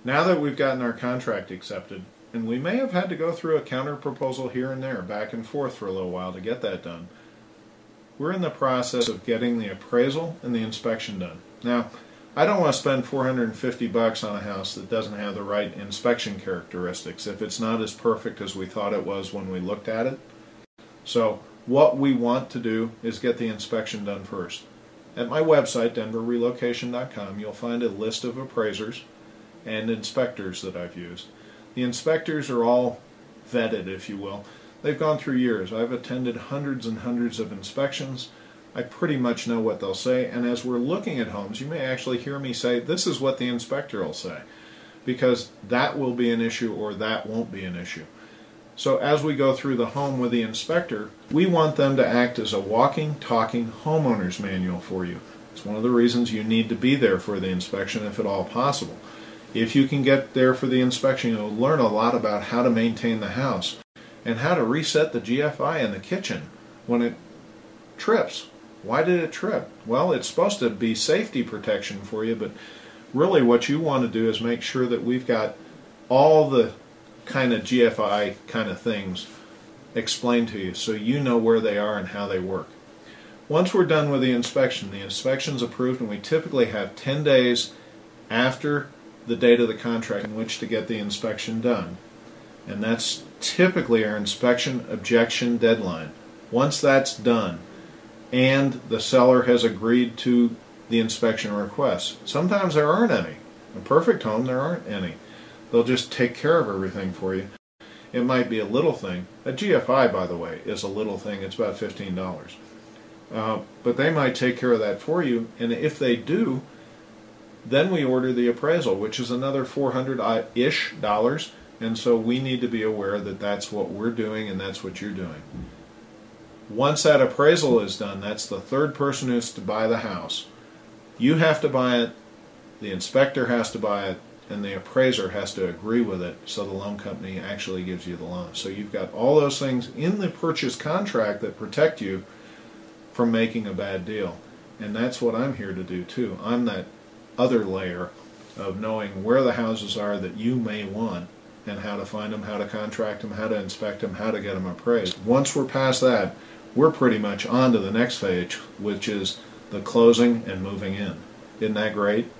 Now that we've gotten our contract accepted, and we may have had to go through a counter proposal here and there, back and forth for a little while to get that done, we're in the process of getting the appraisal and the inspection done. Now, I don't want to spend $450 on a house that doesn't have the right inspection characteristics if it's not as perfect as we thought it was when we looked at it. So what we want to do is get the inspection done first. At my website, denverrelocation.com, you'll find a list of appraisers and inspectors that I've used. The inspectors are all vetted, if you will. They've gone through years. I've attended hundreds and hundreds of inspections. I pretty much know what they'll say, and as we're looking at homes, you may actually hear me say, this is what the inspector will say, because that will be an issue or that won't be an issue. So as we go through the home with the inspector, we want them to act as a walking, talking homeowner's manual for you. It's one of the reasons you need to be there for the inspection if at all possible. If you can get there for the inspection, you'll learn a lot about how to maintain the house and how to reset the GFI in the kitchen when it trips. Why did it trip? Well, it's supposed to be safety protection for you, but really what you want to do is make sure that we've got all the kind of GFI kind of things explained to you so you know where they are and how they work. Once we're done with the inspection's approved, and we typically have 10 days after the date of the contract in which to get the inspection done. And that's typically our inspection objection deadline. Once that's done, and the seller has agreed to the inspection request. Sometimes there aren't any. In a perfect home, there aren't any. They'll just take care of everything for you. It might be a little thing. A GFI, by the way, is a little thing. It's about $15. But they might take care of that for you, and if they do, then we order the appraisal, which is another $400-ish, and so we need to be aware that that's what we're doing and that's what you're doing. Once that appraisal is done, that's the third person who's to buy the house. You have to buy it, the inspector has to buy it, and the appraiser has to agree with it so the loan company actually gives you the loan. So you've got all those things in the purchase contract that protect you from making a bad deal. And that's what I'm here to do too. I'm that other layer of knowing where the houses are that you may want and how to find them, how to contract them, how to inspect them, how to get them appraised. Once we're past that, we're pretty much on to the next phase, which is the closing and moving in. Isn't that great?